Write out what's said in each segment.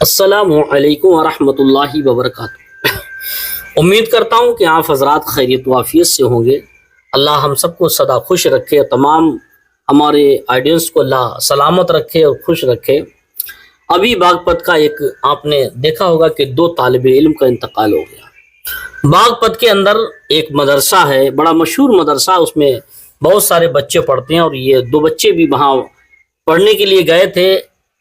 السلام علیکم ورحمۃ اللہ وبرکاتہ۔ امید کرتا ہوں کہ آپ حضرات خیریت و عافیت سے ہوں گے۔ اللہ ہم سب کو سدا خوش رکھے، تمام ہمارے آڈینس کو اللہ سلامت رکھے اور خوش رکھے۔ ابھی باغپت کا ایک آپ نے دیکھا ہوگا کہ 2 طالب علم کا انتقال ہو گیا۔ باغپت کے اندر ایک مدرسہ ہے، بڑا مشہور مدرسہ، اس میں بہت سارے بچے پڑھتے ہیں، اور یہ 2 بچے بھی وہاں پڑھنے کے لیے گئے تھے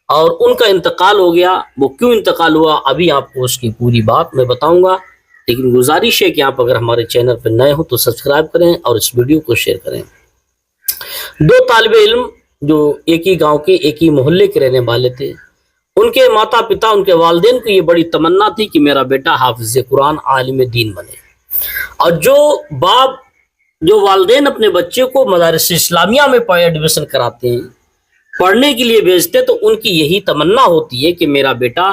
اور ان کا انتقال ہو گیا۔ وہ کیوں انتقال ہوا ابھی آپ کو اس کی پوری بات میں بتاؤں گا، لیکن گزارش ہے کہ آپ اگر ہمارے چینل پر نئے ہوں تو سبسکرائب کریں اور اس ویڈیو کو شیئر کریں۔ 2 طالب علم جو ایک ہی گاؤں کے، ایک ہی محلے کے رہنے والے تھے، ان کے ماتا پتا، ان کے والدین کو یہ بڑی تمنا تھی کہ میرا بیٹا حافظ قرآن عالم دین بنے۔ اور جو والدین اپنے بچے کو مدارس اسلامیہ میں ایڈمیشن کراتے ہیں، پڑھنے کے لیے بھیجتے، تو ان کی یہی تمنا ہوتی ہے کہ میرا بیٹا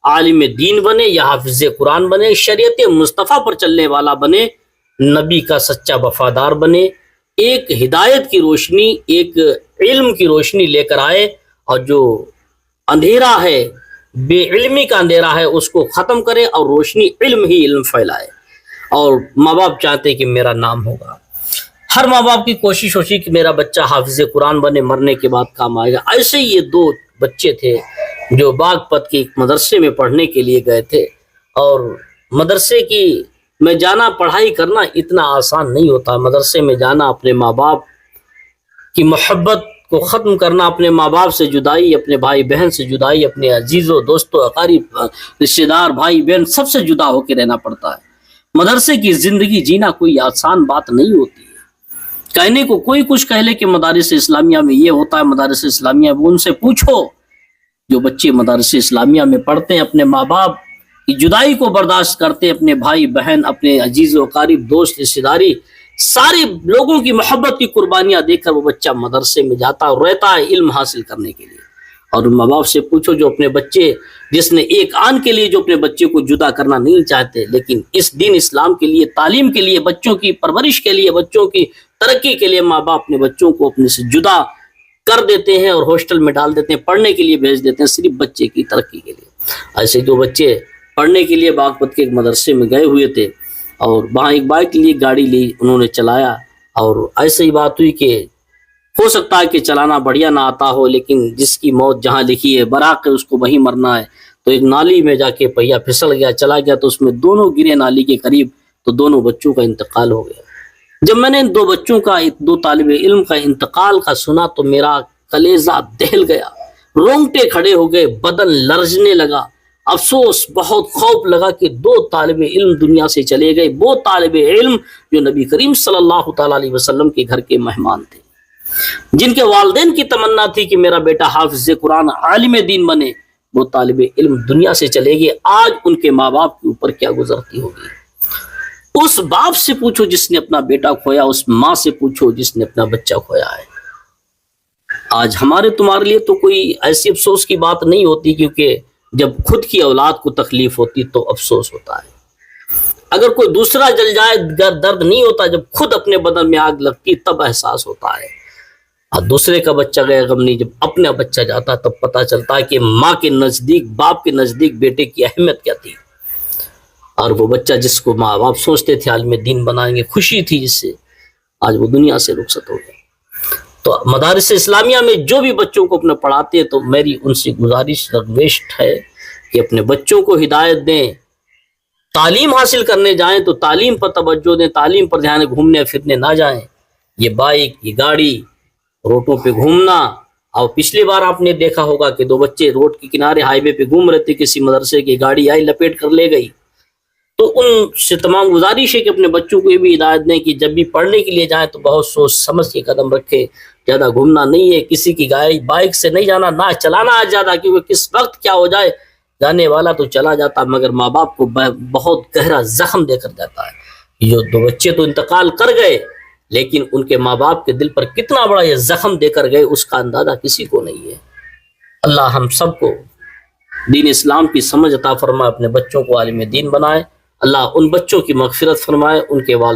عالم دین بنے یا حافظ قرآن بنے، شریعت مصطفیٰ پر چلنے والا بنے، نبی کا سچا وفادار بنے، ایک ہدایت کی روشنی، ایک علم کی روشنی لے کر آئے، اور جو اندھیرا ہے، بے علمی کا اندھیرا ہے، اس کو ختم کرے اور روشنی علم ہی علم پھیلائے۔ اور ماں باپ چاہتے کہ میرا نام ہوگا، ہر ماں باپ کی کوشش ہوتی کہ میرا بچہ حافظ قرآن بنے، مرنے کے بعد کام آئے گا۔ ایسے ہی یہ 2 بچے تھے جو باغپت کے ایک مدرسے میں پڑھنے کے لیے گئے تھے، اور مدرسے میں جانا، پڑھائی کرنا اتنا آسان نہیں ہوتا۔ مدرسے میں جانا، اپنے ماں باپ کی محبت کو ختم کرنا، اپنے ماں باپ سے جدائی، اپنے بھائی بہن سے جدائی، اپنے عزیزوں، دوستوں، اقارب، رشتہ دار، بھائی بہن، سب سے جدا ہو کے رہنا پڑتا ہے۔ مدرسے کی زندگی جینا کوئی آسان بات نہیں ہوتی ہے۔ کہنے کو کوئی کچھ کہہ لے کہ مدارس اسلامیہ میں یہ ہوتا ہے، مدارس اسلامیہ میں، ان سے پوچھو جو بچے مدارس اسلامیہ میں پڑھتے ہیں، اپنے ماں باپ کی جدائی کو برداشت کرتے ہیں، اپنے بھائی بہن، اپنے عزیز و اقارب، دوست، رشتہ داری، سارے لوگوں کی محبت کی قربانیاں دے کر وہ بچہ مدرسے میں جاتا اور رہتا ہے علم حاصل کرنے کے لیے۔ اور ماں باپ سے پوچھو جو اپنے بچے، جس نے ایک آن کے لیے جو اپنے بچے کو جدا کرنا نہیں چاہتے، لیکن اس دین اسلام کے لیے، تعلیم کے لیے، بچوں کی پرورش کے لیے، بچوں کی ترقی کے لیے ماں باپ اپنے بچوں کو اپنے سے جدا کر دیتے ہیں اور ہاسٹل میں ڈال دیتے ہیں، پڑھنے کے لیے بھیج دیتے ہیں، صرف بچے کی ترقی کے لیے۔ ایسے 2 بچے پڑھنے کے لیے باغپت کے ایک مدرسے میں گئے ہوئے تھے، اور وہاں ایک بائک لی، گاڑی لی، انہوں نے چلایا، اور ایسے ہی بات ہوئی کہ ہو سکتا ہے کہ چلانا بڑھیا نہ آتا ہو، لیکن جس کی موت جہاں لکھی ہے براق ہے، اس کو وہیں مرنا ہے۔ تو ایک نالی میں جا کے پہیہ پھسل گیا، چلا گیا، تو اس میں دونوں گرے نالی کے قریب، تو دونوں بچوں کا انتقال ہو گیا۔ جب میں نے ان 2 بچوں کا، 2 طالب علم کا انتقال کا سنا تو میرا کلیجہ دہل گیا، رونگٹے کھڑے ہو گئے، بدن لرزنے لگا، افسوس، بہت خوف لگا کہ 2 طالب علم دنیا سے چلے گئے، وہ طالب علم جو نبی کریم صلی اللہ تعالیٰ علیہ وسلم کے گھر کے مہمان تھے، جن کے والدین کی تمنا تھی کہ میرا بیٹا حافظ قرآن عالم دین بنے، وہ طالب علم دنیا سے چلے گئے۔ آج ان کے ماں باپ کے اوپر کیا گزرتی ہوگی؟ اس باپ سے پوچھو جس نے اپنا بیٹا کھویا، اس ماں سے پوچھو جس نے اپنا بچہ کھویا ہے۔ آج ہمارے تمہارے لیے تو کوئی ایسی افسوس کی بات نہیں ہوتی، کیونکہ جب خود کی اولاد کو تکلیف ہوتی تو افسوس ہوتا ہے۔ اگر کوئی دوسرا جل جائے درد نہیں ہوتا، جب خود اپنے بدن میں آگ لگتی تب احساس ہوتا ہے۔ اور دوسرے کا بچہ گیا غم نہیں، جب اپنا بچہ جاتا تب پتہ چلتا ہے کہ ماں کے نزدیک، باپ کے نزدیک بیٹے کی اہمیت کیا تھی۔ اور وہ بچہ جس کو ماں باپ سوچتے تھے عالم دین بنائیں گے، خوشی تھی جس سے، آج وہ دنیا سے رخصت ہو گیا۔ تو مدارس اسلامیہ میں جو بھی بچوں کو اپنے پڑھاتے ہیں، تو میری ان سے گزارش ریکویسٹ ہے کہ اپنے بچوں کو ہدایت دیں، تعلیم حاصل کرنے جائیں تو تعلیم پر توجہ دیں، تعلیم پر دھیان، گھومنے پھرنے نہ جائیں۔ یہ بائک، یہ گاڑی، روڈوں پہ گھومنا، اور پچھلی بار آپ نے دیکھا ہوگا کہ 2 بچے روڈ کے کنارے ہائی وے پہ گھوم رہے تھے، کسی مدرسے کی گاڑی آئی لپیٹ کر لے گئی۔ تو ان سے تمام گزارش ہے کہ اپنے بچوں کو یہ بھی ہدایت دیں کہ جب بھی پڑھنے کے لیے جائیں تو بہت سوچ سمجھ کے قدم رکھے، زیادہ گھومنا نہیں ہے، کسی کی بائک سے نہیں جانا، نہ چلانا ہے زیادہ، کیونکہ کس وقت کیا ہو جائے، جانے والا تو چلا جاتا مگر ماں باپ کو بہت گہرا زخم دے کر جاتا ہے۔ یہ 2 بچے تو انتقال کر گئے، لیکن ان کے ماں باپ کے دل پر کتنا بڑا یہ زخم دے کر گئے، اس کا اندازہ کسی کو نہیں ہے۔ اللہ ہم سب کو دین اسلام کی سمجھ عطا فرمائے، اپنے بچوں کو عالم دین بنائے، اللہ ان بچوں کی مغفرت فرمائے، ان کے والدین